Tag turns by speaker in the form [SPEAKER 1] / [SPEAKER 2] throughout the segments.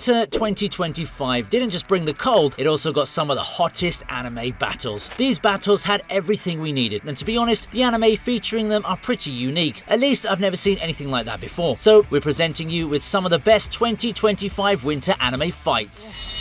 [SPEAKER 1] Winter 2025 didn't just bring the cold, it also got some of the hottest anime battles. These battles had everything we needed, and to be honest, the anime featuring them are pretty unique. At least I've never seen anything like that before. So we're presenting you with some of the best 2025 winter anime fights.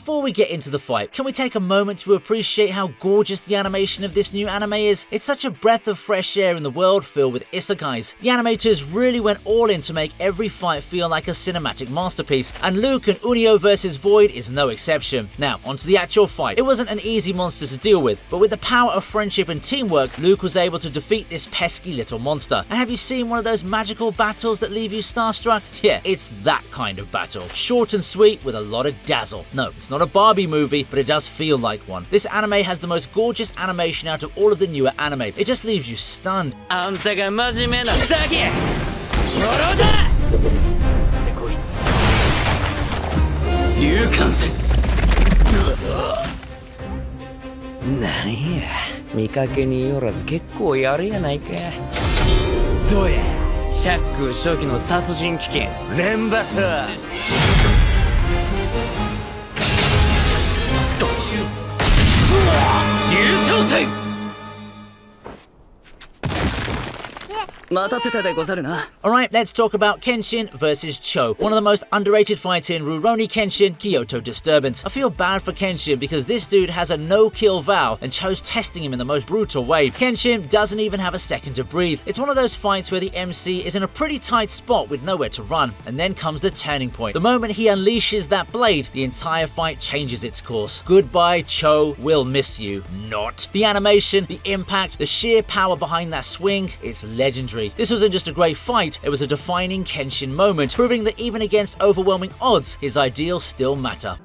[SPEAKER 1] Before we get into the fight, can we take a moment to appreciate how gorgeous the animation of this new anime is? It's such a breath of fresh air in the world filled with isekais. The animators really went all in to make every fight feel like a cinematic masterpiece, and Luke and Unio vs Void is no exception. Now, onto the actual fight. It wasn't an easy monster to deal with, but with the power of friendship and teamwork, Luke was able to defeat this pesky little monster. And have you seen one of those magical battles that leave you starstruck? Yeah, it's that kind of battle. Short and sweet with a lot of dazzle. No, it's not a Barbie movie, but it does feel like one. This anime has the most gorgeous animation out of all of the newer anime. It just leaves you stunned. Alright, let's talk about Kenshin vs Cho, one of the most underrated fights in Rurouni Kenshin Kyoto Disturbance. I feel bad for Kenshin because this dude has a no-kill vow and Cho's testing him in the most brutal way. Kenshin doesn't even have a second to breathe. It's one of those fights where the MC is in a pretty tight spot with nowhere to run, and then comes the turning point. The moment he unleashes that blade, the entire fight changes its course. Goodbye, Cho, we'll miss you. Not. The animation, the impact, the sheer power behind that swing, it's legendary. This wasn't just a great fight, it was a defining Kenshin moment, proving that even against overwhelming odds, his ideals still matter.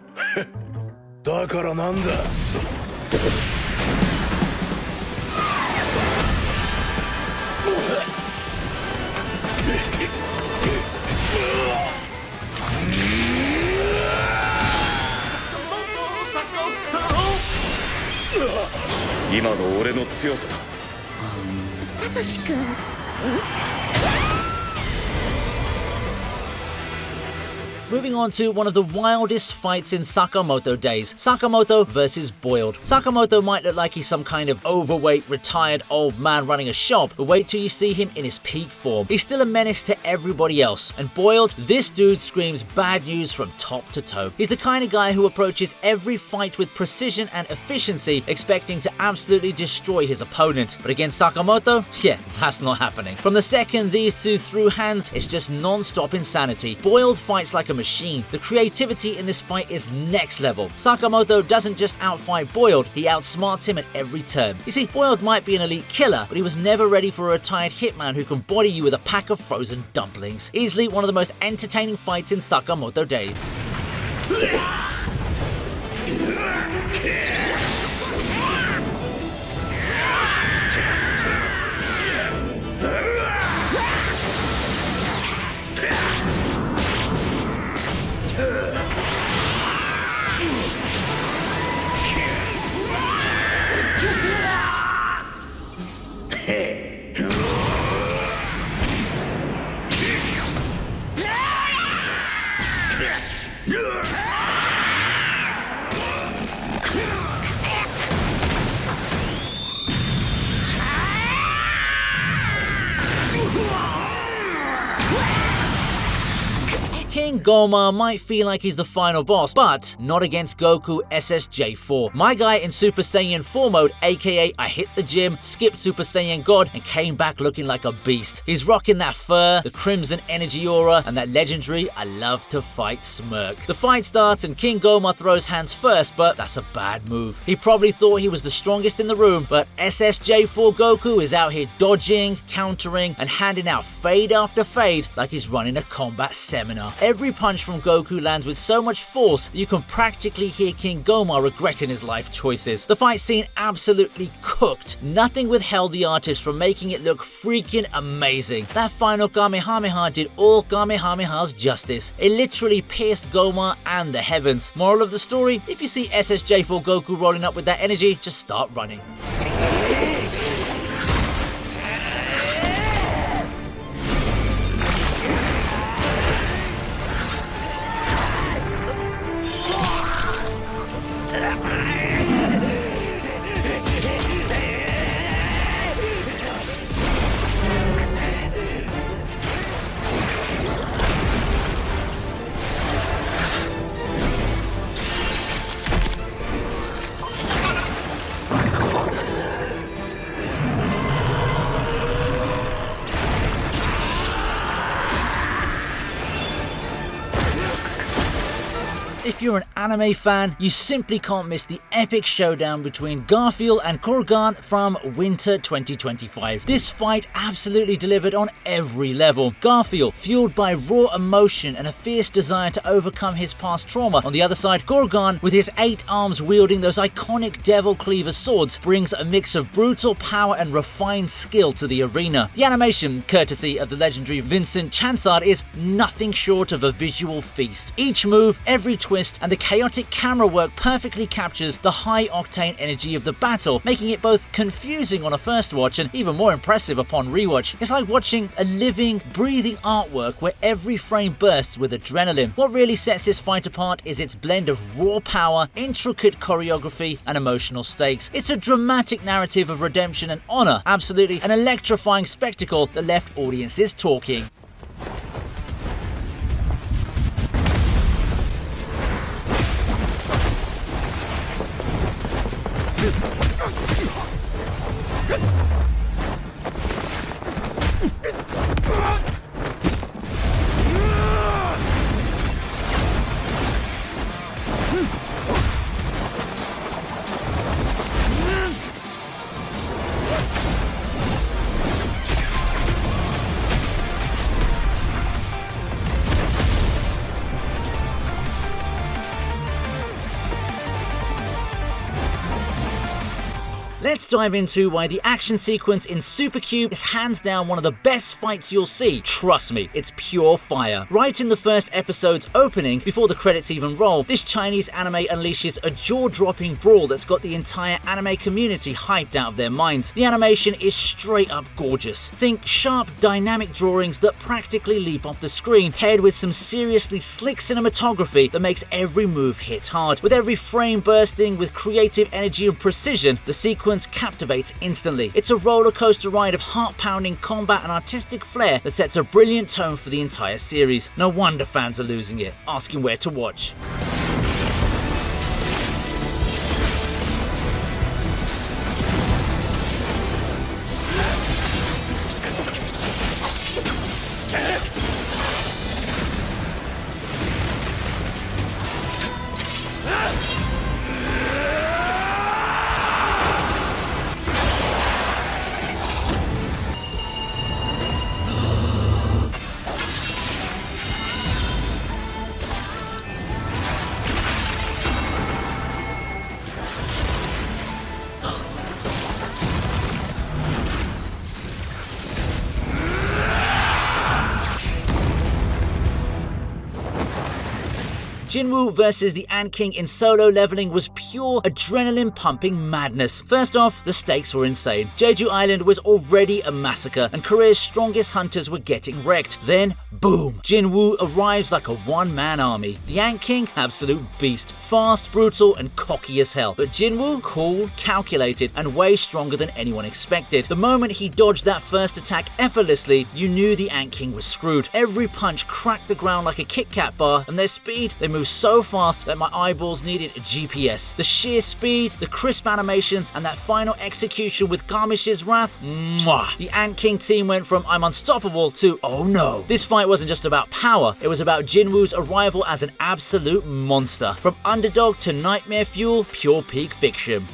[SPEAKER 1] Moving on to one of the wildest fights in Sakamoto days, Sakamoto vs Boiled. Sakamoto might look like he's some kind of overweight, retired old man running a shop, but wait till you see him in his peak form. He's still a menace to everybody else, and Boiled, this dude screams bad news from top to toe. He's the kind of guy who approaches every fight with precision and efficiency, expecting to absolutely destroy his opponent. But against Sakamoto, yeah, that's not happening. From the second these two threw hands, it's just non-stop insanity. Boiled fights like a machine. The creativity in this fight is next level. Sakamoto doesn't just outfight Boiled, he outsmarts him at every turn. You see, Boiled might be an elite killer, but he was never ready for a retired hitman who can body you with a pack of frozen dumplings. Easily one of the most entertaining fights in Sakamoto days. King Goma might feel like he's the final boss, but not against Goku SSJ4. My guy in Super Saiyan 4 mode, aka I hit the gym, skipped Super Saiyan God, and came back looking like a beast. He's rocking that fur, the crimson energy aura, and that legendary I love to fight smirk. The fight starts and King Goma throws hands first, but that's a bad move. He probably thought he was the strongest in the room, but SSJ4 Goku is out here dodging, countering, and handing out fade after fade like he's running a combat seminar. Every punch from Goku lands with so much force that you can practically hear King Goma regretting his life choices. The fight scene absolutely cooked. Nothing withheld the artist from making it look freaking amazing. That final Kamehameha did all Kamehamehas justice. It literally pierced Goma and the heavens. Moral of the story, if you see SSJ4 Goku rolling up with that energy, just start running. If you're an anime fan, you simply can't miss the epic showdown between Garfield and Kurgan from Winter 2025. This fight absolutely delivered on every level. Garfield, fueled by raw emotion and a fierce desire to overcome his past trauma. On the other side, Kurgan, with his 8 arms wielding those iconic Devil Cleaver swords, brings a mix of brutal power and refined skill to the arena. The animation, courtesy of the legendary Vincent Chansard, is nothing short of a visual feast. Each move, every twist, and the chaotic camera work perfectly captures the high-octane energy of the battle, making it both confusing on a first watch and even more impressive upon rewatch. It's like watching a living, breathing artwork where every frame bursts with adrenaline. What really sets this fight apart is its blend of raw power, intricate choreography, and emotional stakes. It's a dramatic narrative of redemption and honor, absolutely an electrifying spectacle that left audiences talking. Let's dive into why the action sequence in Super Cube is hands down one of the best fights you'll see. Trust me, it's pure fire. Right in the first episode's opening, before the credits even roll, this Chinese anime unleashes a jaw-dropping brawl that's got the entire anime community hyped out of their minds. The animation is straight up gorgeous. Think sharp, dynamic drawings that practically leap off the screen, paired with some seriously slick cinematography that makes every move hit hard. With every frame bursting with creative energy and precision, the sequence captivates instantly. It's a roller coaster ride of heart-pounding combat and artistic flair that sets a brilliant tone for the entire series. No wonder fans are losing it, asking where to watch. Jinwoo versus the Ant King in solo leveling was pure adrenaline-pumping madness. First off, the stakes were insane. Jeju Island was already a massacre, and Korea's strongest hunters were getting wrecked. Then, boom! Jinwoo arrives like a one-man army. The Ant King, absolute beast. Fast, brutal, and cocky as hell. But Jinwoo, cool, calculated, and way stronger than anyone expected. The moment he dodged that first attack effortlessly, you knew the Ant King was screwed. Every punch cracked the ground like a Kit Kat bar, and their speed, they moved so fast that my eyeballs needed a GPS. The sheer speed, the crisp animations, and that final execution with Garmish's wrath, mwah! The Ant King team went from I'm unstoppable to oh no. This fight wasn't just about power, it was about Jinwoo's arrival as an absolute monster. From underdog to nightmare fuel, pure peak fiction.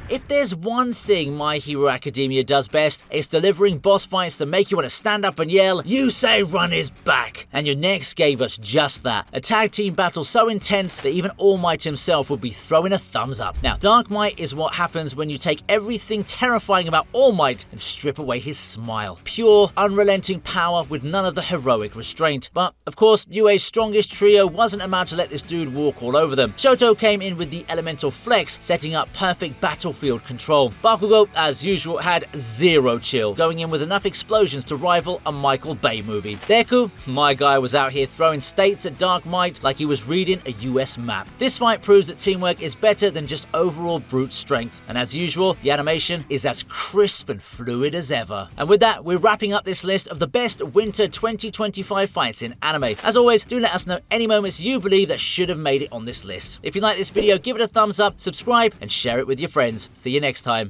[SPEAKER 1] If there's one thing My Hero Academia does best, it's delivering boss fights that make you want to stand up and yell, "You say run is back!" And your next gave us just that. A tag team battle so intense that even All Might himself would be throwing a thumbs up. Now, Dark Might is what happens when you take everything terrifying about All Might and strip away his smile. Pure, unrelenting power with none of the heroic restraint. But, of course, UA's strongest trio wasn't about to let this dude walk all over them. Shoto came in with the elemental flex, setting up perfect battlefield control. Bakugo, as usual, had zero chill, going in with enough explosions to rival a Michael Bay movie. Deku, my guy, was out here throwing states at Dark Might like he was reading a US map. This fight proves that teamwork is better than just overall brute strength, and as usual, the animation is as crisp and fluid as ever. And with that, we're wrapping up this list of the best winter 2025 fights in anime. As always, do let us know any moments you believe that should have made it on this list. If you like this video, give it a thumbs up, subscribe, and share it with your friends. See you next time.